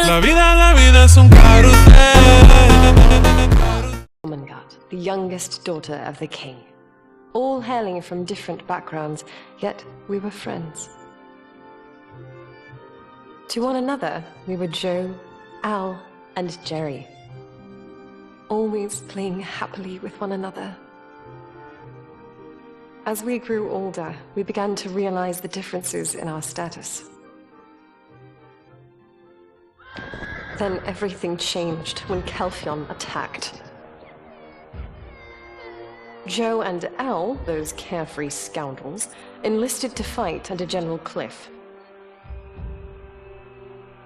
La vida es un carrusel. The youngest daughter of the king. All hailing from different backgrounds, yet we were friends. To one another, we were Joe, Al, and Jerry. Always playing happily with one another. As we grew older, we began to realize the differences in our status. Then everything changed when Calphion attacked. Joe and Al, those carefree scoundrels, enlisted to fight under General Cliff.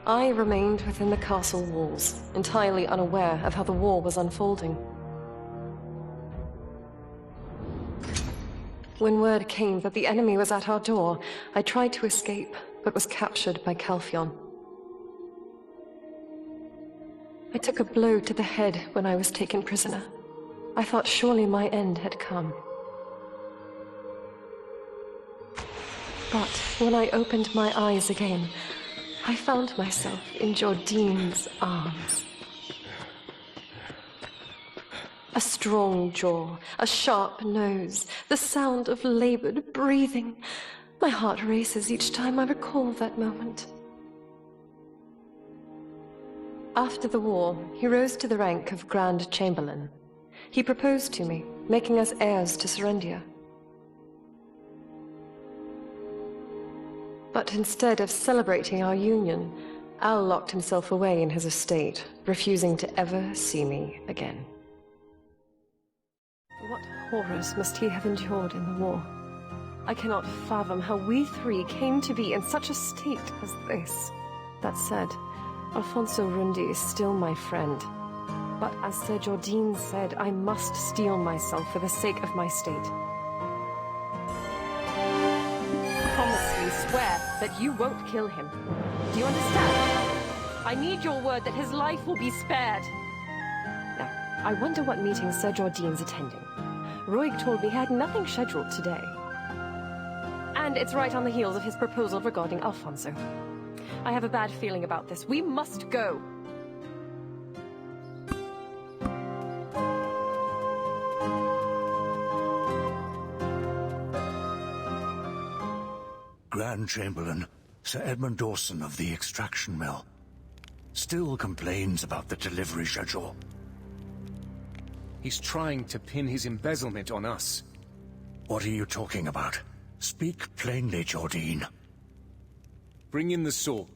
I remained within the castle walls, entirely unaware of how the war was unfolding. When word came that the enemy was at our door, I tried to escape, but was captured by Calphion. I took a blow to the head when I was taken prisoner. I thought surely my end had come. But when I opened my eyes again, I found myself in Jordine's arms. A strong jaw, a sharp nose, the sound of labored breathing. My heart races each time I recall that moment. After the war, he rose to the rank of Grand Chamberlain. He proposed to me, making us heirs to Serendia. But instead of celebrating our union, Al locked himself away in his estate, refusing to ever see me again. What horrors must he have endured in the war? I cannot fathom how we three came to be in such a state as this. That said, Alfonso Rundi is still my friend. But as Sir Jordine said, I must steel myself for the sake of my state. Promise me, swear, that you won't kill him. Do you understand? I need your word that his life will be spared. Now, I wonder what meeting Sir Jordine's attending. Roig told me he had nothing scheduled today. And it's right on the heels of his proposal regarding Alfonso. I have a bad feeling about this. We must go. Grand Chamberlain, Sir Edmund Dawson of the extraction mill, still complains about the delivery schedule. He's trying to pin his embezzlement on us. What are you talking about? Speak plainly, Jordine. Bring in the sword.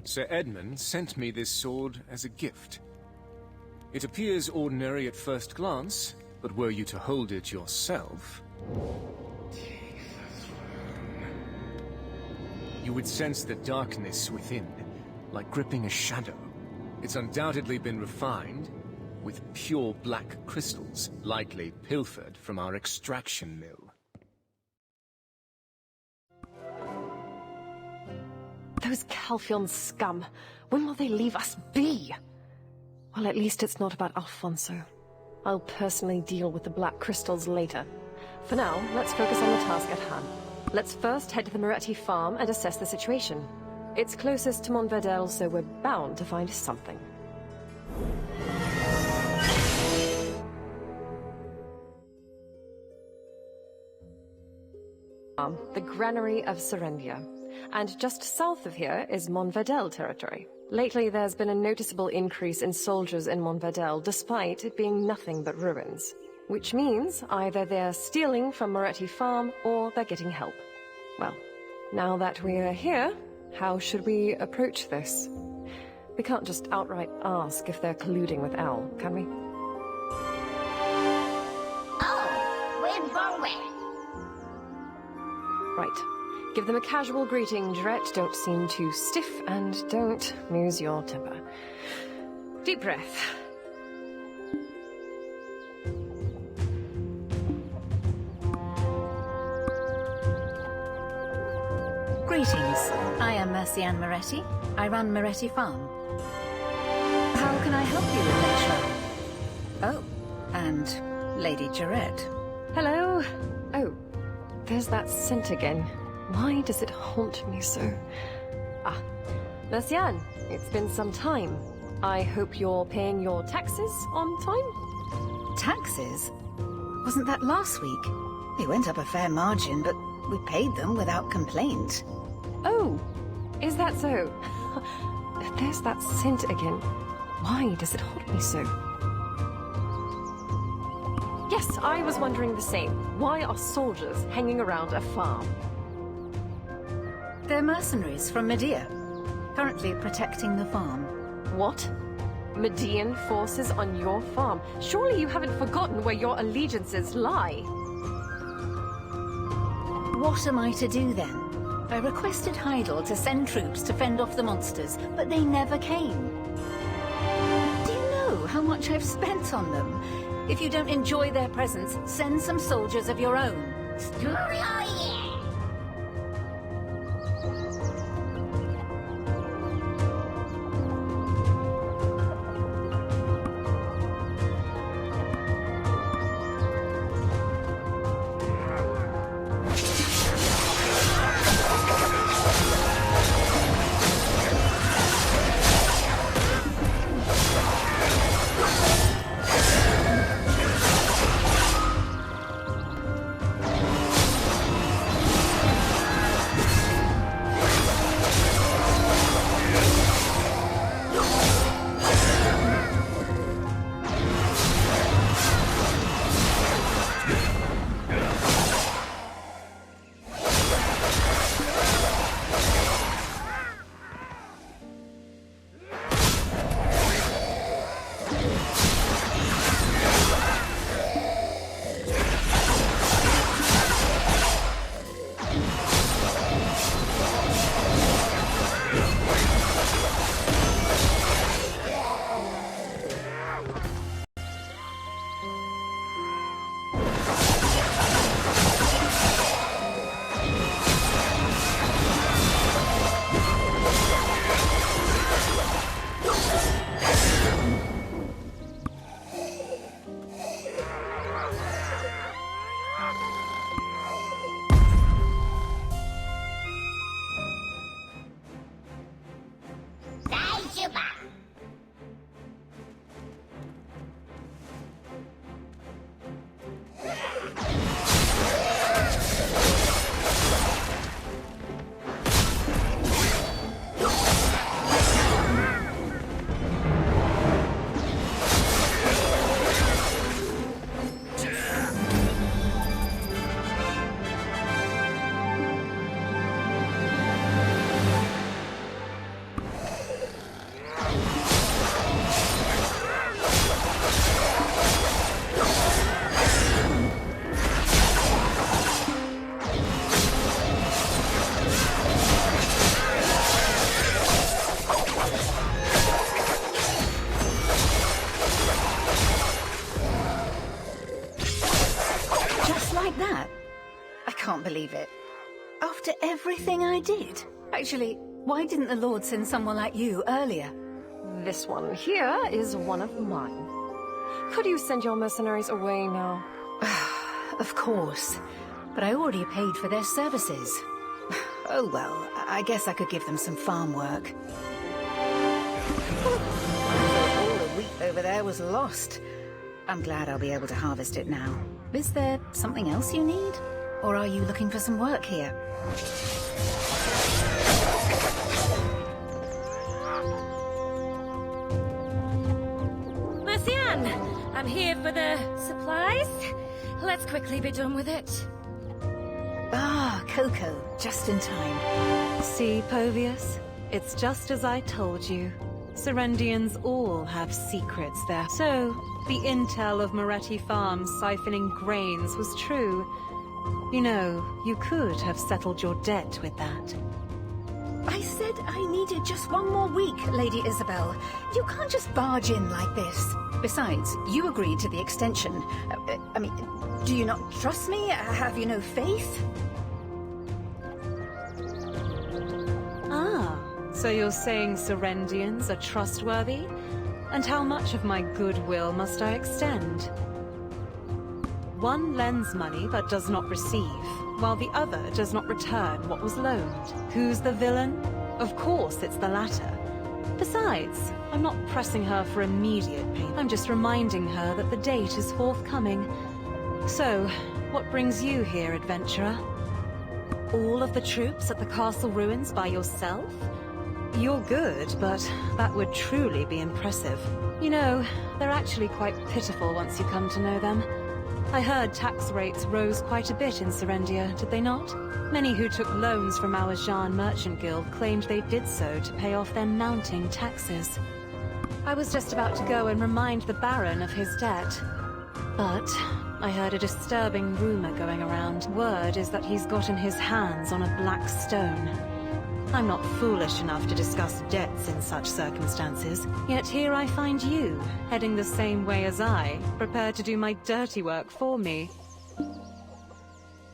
Sir Edmund sent me this sword as a gift. It appears ordinary at first glance, but were you to hold it yourself, you would sense the darkness within, like gripping a shadow. It's undoubtedly been refined with pure black crystals, likely pilfered from our extraction mill. Those Calphion scum, when will they leave us be? Well, at least it's not about Alfonso. I'll personally deal with the black crystals later. For now, let's focus on the task at hand. Let's first head to the Moretti farm and assess the situation. It's closest to Montverdel, so we're bound to find something. The granary of Serendia. And just south of here is Montverdel territory. Lately, there's been a noticeable increase in soldiers in Montverdel, despite it being nothing but ruins. Which means either they're stealing from Moretti Farm, or they're getting help. Well, now that we're here, how should we approach this? We can't just outright ask if they're colluding with Al, can we? Oh, we're going. Right. Give them a casual greeting, Dret. Don't seem too stiff, and don't lose your temper. Deep breath. Greetings. I am Mercianne Moretti. I run Moretti Farm. How can I help you, Lecturer? Oh, and Lady Jarette. Hello. Oh, there's that scent again. Why does it haunt me so? Ah, Mercian, it's been some time. I hope you're paying your taxes on time? Taxes? Wasn't that last week? They went up a fair margin, but we paid them without complaint. Oh, is that so? There's that scent again. Why does it haunt me so? Yes, I was wondering the same. Why are soldiers hanging around a farm? They're mercenaries from Medea, currently protecting the farm. What? Median forces on your farm? Surely you haven't forgotten where your allegiances lie. What am I to do then? I requested Heidel to send troops to fend off the monsters, but they never came. Do you know how much I've spent on them? If you don't enjoy their presence, send some soldiers of your own. Can't believe it. After everything I did. Actually, why didn't the Lord send someone like you earlier? This one here is one of mine. Could you send your mercenaries away now? Of course. But I already paid for their services. Oh well, I guess I could give them some farm work. All the wheat over there was lost. I'm glad I'll be able to harvest it now. Is there something else you need? Or are you looking for some work here? Mercian! I'm here for the supplies. Let's quickly be done with it. Ah, Coco, just in time. See, Povius? It's just as I told you. Serendians all have secrets there. So, the intel of Moretti Farms siphoning grains was true. You know, you could have settled your debt with that. I said I needed just one more week, Lady Isabel. You can't just barge in like this. Besides, you agreed to the extension. I mean, do you not trust me? Have you no faith? Ah, so you're saying Serendians are trustworthy? And how much of my goodwill must I extend? one lends money but does not receive, while the other does not return what was loaned. Who's the villain? Of course it's the latter. Besides, I'm not pressing her for immediate payment. I'm just reminding her that the date is forthcoming. So, what brings you here, adventurer? All of the troops at the castle ruins by yourself? You're good, but that would truly be impressive. You know, they're actually quite pitiful once you come to know them. I heard tax rates rose quite a bit in Serendia, did they not? Many who took loans from our Jean Merchant Guild claimed they did so to pay off their mounting taxes. I was just about to go and remind the Baron of his debt. But I heard a disturbing rumor going around. Word is that he's gotten his hands on a black stone. I'm not foolish enough to discuss debts in such circumstances, yet here I find you, heading the same way as I, prepared to do my dirty work for me.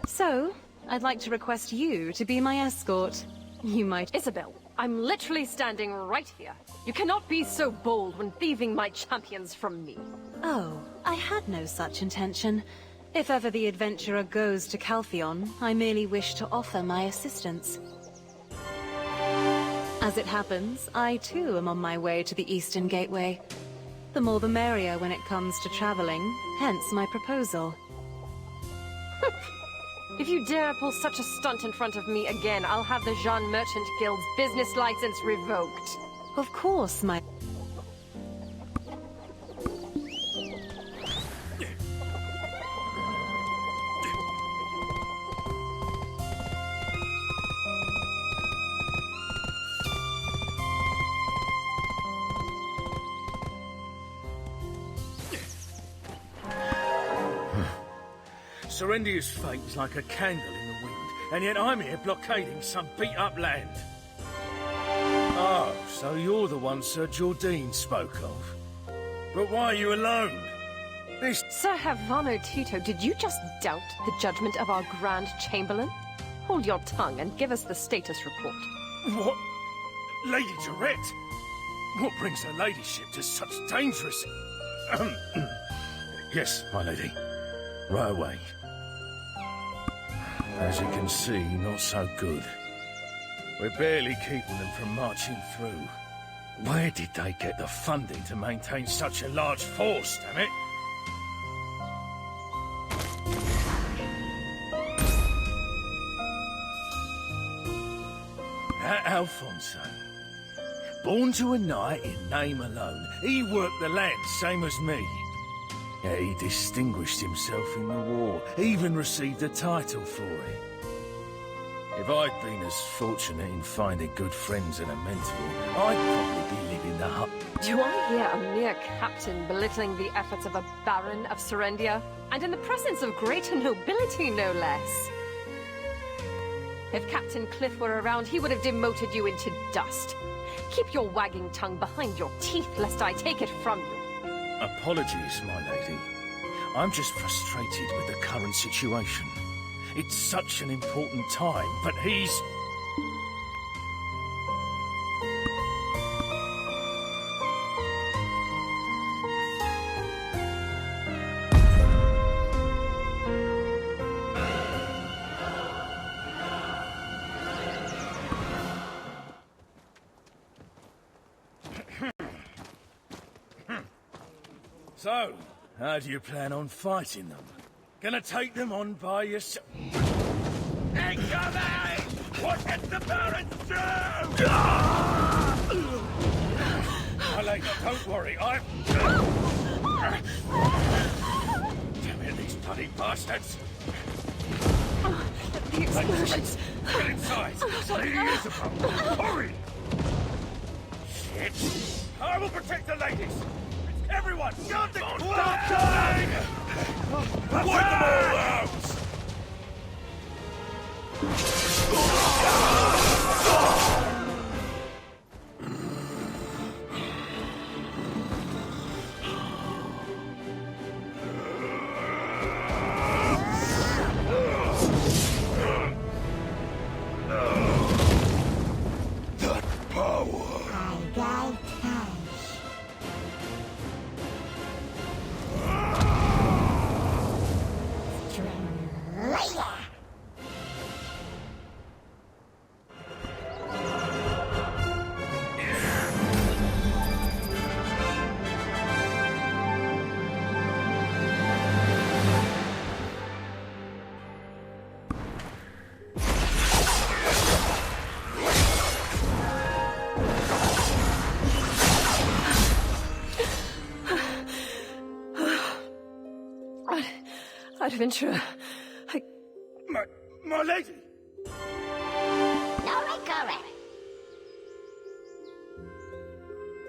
So, I'd like to request you to be my escort. You might— Isabel, I'm literally standing right here. You cannot be so bold when thieving my champions from me. Oh, I had no such intention. If ever the adventurer goes to Caltheon, I merely wish to offer my assistance. As it happens, I too am on my way to the Eastern Gateway. The more the merrier when it comes to traveling, hence my proposal. If you dare pull such a stunt in front of me again, I'll have the Jean Merchant Guild's business license revoked. Of course, my— Serendia's fate's like a candle in the wind, and yet I'm here blockading some beat-up land. Oh, so you're the one Sir Jordine spoke of. But why are you alone? This— Sir Havano Tito, did you just doubt the judgment of our Grand Chamberlain? Hold your tongue and give us the status report. What? Lady Durette? What brings her ladyship to such dangerous— Yes, my lady. Right away. As you can see, not so good. We're barely keeping them from marching through. Where did they get the funding to maintain such a large force, damn it? That Alfonso, born to a knight in name alone, he worked the land same as me. Yet he distinguished himself in the war, even received a title for it. If I'd been as fortunate in finding good friends and a mentor, I'd probably be living the hut. Do I hear a mere captain belittling the efforts of a Baron of Serendia? And in the presence of greater nobility, no less. If Captain Cliff were around, he would have demoted you into dust. Keep your wagging tongue behind your teeth, lest I take it from you. Apologies, my lady. I'm just frustrated with the current situation. It's such an important time, but he's... So, how do you plan on fighting them? Gonna take them on by yourself? Incoming! What did the Baron do? My lady, don't worry, I'm... Damn it, these bloody bastards! The explosions! Get inside! Lady Isabel, hurry! Shit! I will protect the ladies! Everyone, guard the... Stop dying! Wipe them all out! That power. Adventurer, My lady! No recovery.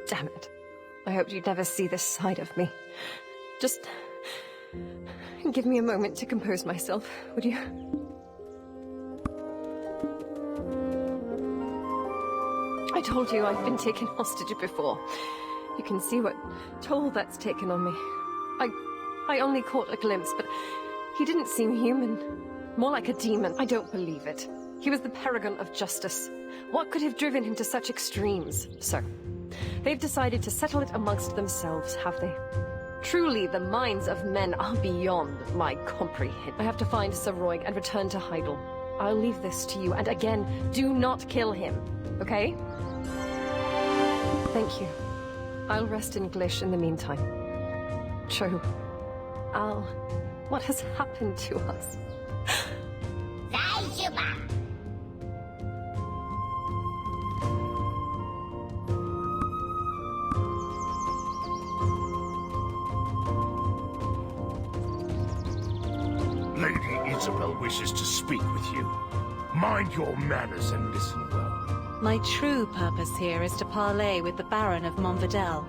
Damn it. I hoped you'd never see this side of me. Just give me a moment to compose myself, would you? I told you I've been taken hostage before. You can see what toll that's taken on me. I only caught a glimpse, but he didn't seem human. More like a demon. I don't believe it. He was the paragon of justice. What could have driven him to such extremes? So, they've decided to settle it amongst themselves, have they? Truly, the minds of men are beyond my comprehension. I have to find Sir Roig and return to Heidel. I'll leave this to you, and again, do not kill him, okay? Thank you. I'll rest in Glish in the meantime. True. Al, what has happened to us? Lady Isabel wishes to speak with you. Mind your manners and listen well. My true purpose here is to parley with the Baron of Montvidel.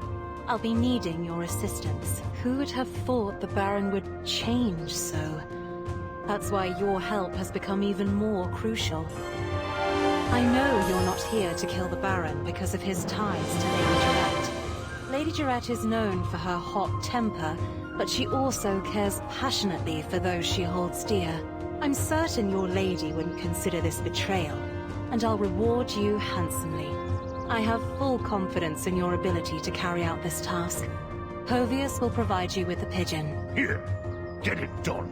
I'll be needing your assistance. Who would have thought the Baron would change so? That's why your help has become even more crucial. I know you're not here to kill the Baron because of his ties to Lady Jarrett. Lady Jarrett is known for her hot temper, but she also cares passionately for those she holds dear. I'm certain your lady wouldn't consider this betrayal, and I'll reward you handsomely. I have full confidence in your ability to carry out this task. Povius will provide you with the pigeon. Here, get it done.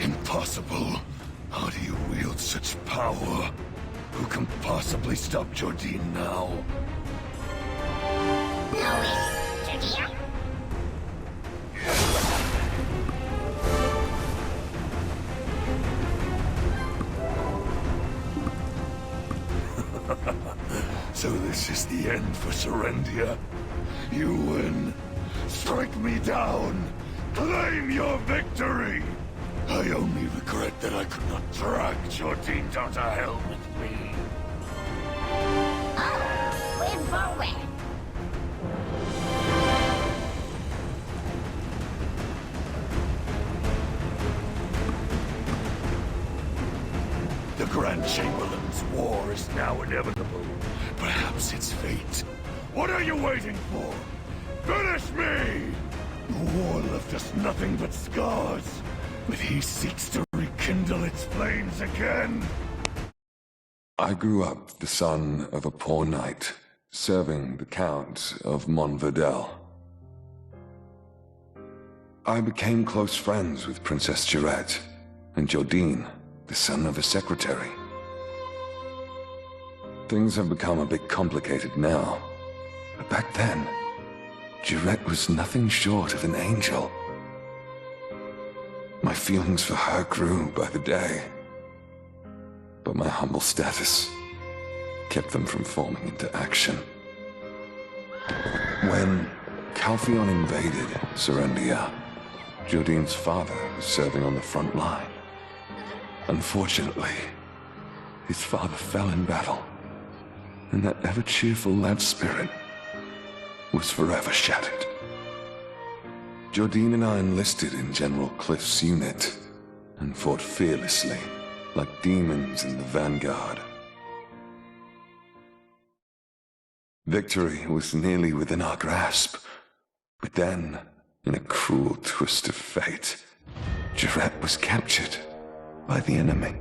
Impossible. How do you wield such power? Who can possibly stop Jordine now? So this is the end for Serendia. You win. Strike me down. Claim your victory. I only regret that I could not drag Jordine down to hell with me. Win for win. The Grand Chamberlain's war is now inevitable. Perhaps it's fate. What are you waiting for? Finish me! The war left us nothing but scars, but he seeks to rekindle its flames again. I grew up the son of a poor knight, serving the Count of Montverdel. I became close friends with Princess Jurette and Jordine, the son of a secretary. Things have become a bit complicated now, but back then, Jurette was nothing short of an angel. My feelings for her grew by the day, but my humble status kept them from forming into action. When Calpheon invaded Serendia, Jordine's father was serving on the front line. Unfortunately, his father fell in battle, and that ever-cheerful lad spirit was forever shattered. Jordine and I enlisted in General Cliff's unit and fought fearlessly, like demons in the vanguard. Victory was nearly within our grasp, but then, in a cruel twist of fate, Jurette was captured by the enemy.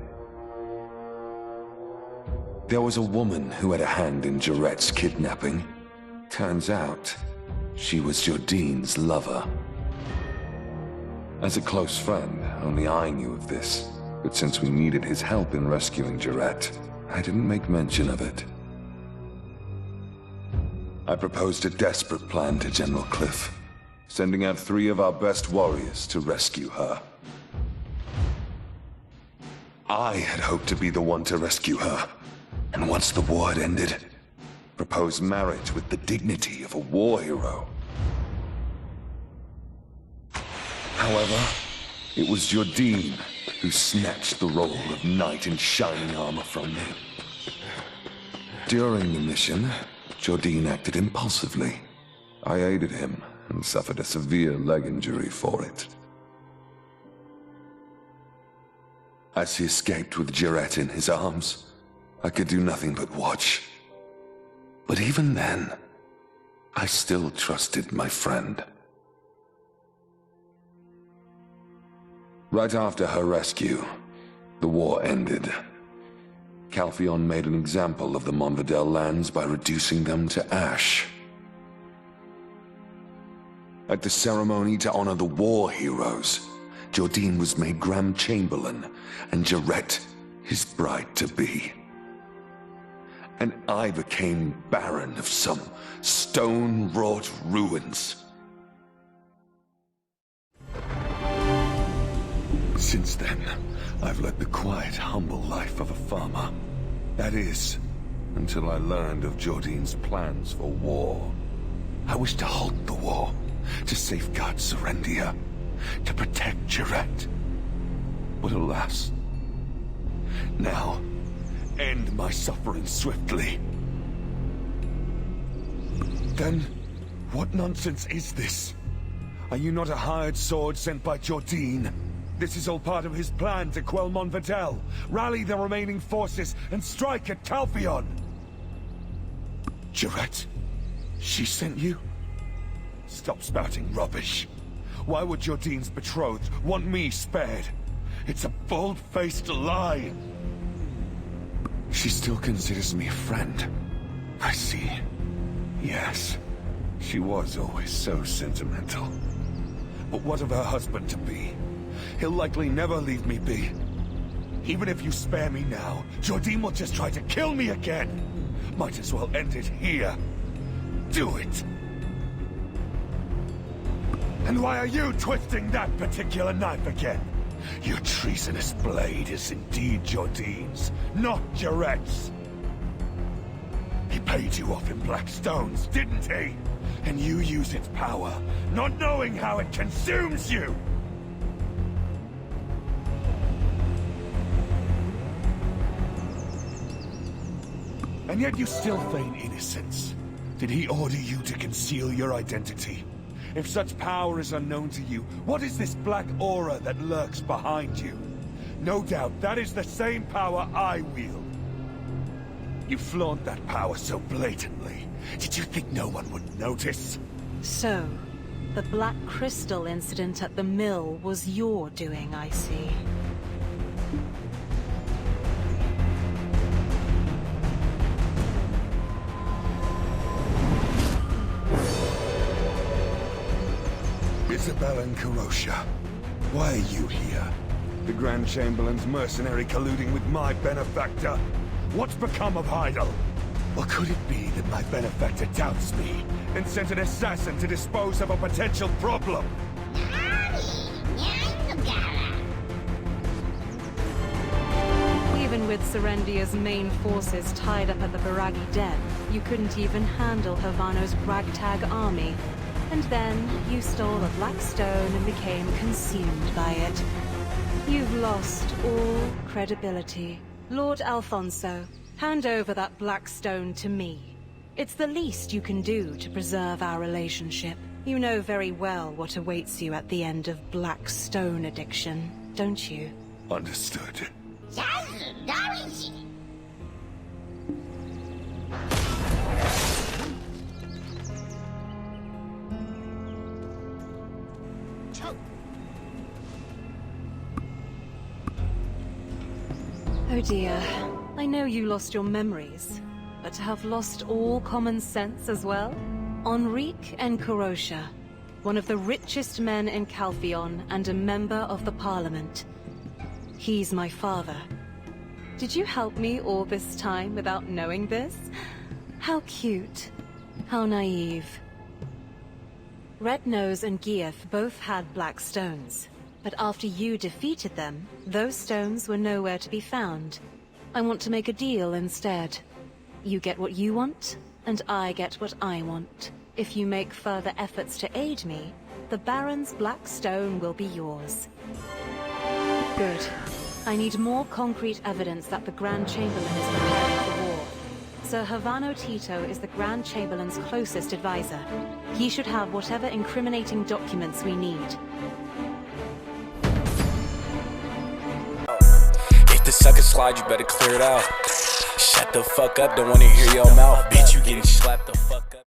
There was a woman who had a hand in Jurette's kidnapping. Turns out, she was Jordine's lover. As a close friend, only I knew of this, but since we needed his help in rescuing Jurette, I didn't make mention of it. I proposed a desperate plan to General Cliff, sending out 3 of our best warriors to rescue her. I had hoped to be the one to rescue her, and once the war had ended, propose marriage with the dignity of a war hero. However, it was Jordine who snatched the role of knight in shining armor from me. During the mission, Jordine acted impulsively. I aided him and suffered a severe leg injury for it. As he escaped with Jurette in his arms, I could do nothing but watch. But even then, I still trusted my friend. Right after her rescue, the war ended. Calpheon made an example of the Montverdel lands by reducing them to ash. At the ceremony to honor the war heroes, Jordine was made Grand Chamberlain, and Jurette his bride-to-be. And I became Baron of some stone-wrought ruins. Since then, I've led the quiet, humble life of a farmer. That is, until I learned of Jordine's plans for war. I wished to halt the war, to safeguard Serendia, to protect Jarrett. But alas, now, end my suffering swiftly. Then, what nonsense is this? Are you not a hired sword sent by Jordine? This is all part of his plan to quell Monvadel, rally the remaining forces, and strike at Calpheon! Jarrett? She sent you? Stop spouting rubbish. Why would Jordine's betrothed want me spared? It's a bold-faced lie! She still considers me a friend. I see. Yes, she was always so sentimental. But what of her husband-to-be? He'll likely never leave me be. Even if you spare me now, Jordine will just try to kill me again. Might as well end it here. Do it. And why are you twisting that particular knife again? Your treasonous blade is indeed Jordine's, not Jarrett's. He paid you off in black stones, didn't he? And you use its power, not knowing how it consumes you! And yet you still feign innocence. Did he order you to conceal your identity? If such power is unknown to you, what is this black aura that lurks behind you? No doubt that is the same power I wield. You flaunt that power so blatantly. Did you think no one would notice? So, the black crystal incident at the mill was your doing, I see. Isabel and Karosha, why are you here? The Grand Chamberlain's mercenary colluding with my benefactor? What's become of Heidel? Or could it be that my benefactor doubts me and sent an assassin to dispose of a potential problem? Even with Serendia's main forces tied up at the Baragi Den, you couldn't even handle Havano's ragtag army. And then, you stole a black stone and became consumed by it. You've lost all credibility. Lord Alfonso, hand over that black stone to me. It's the least you can do to preserve our relationship. You know very well what awaits you at the end of black stone addiction, don't you? Understood. Oh dear. I know you lost your memories, but to have lost all common sense as well? Enrique and Karosha, one of the richest men in Calpheon and a member of the Parliament. He's my father. Did you help me all this time without knowing this? How cute. How naive. Red Nose and Gieth both had black stones. But after you defeated them, those stones were nowhere to be found. I want to make a deal instead. You get what you want, and I get what I want. If you make further efforts to aid me, the Baron's black stone will be yours. Good. I need more concrete evidence that the Grand Chamberlain is preparing for war. Sir Havano Tito is the Grand Chamberlain's closest advisor. He should have whatever incriminating documents we need. The sucker slide, you better clear it out. Shut the fuck up, don't wanna hear your mouth. Bitch, you getting slapped the fuck up.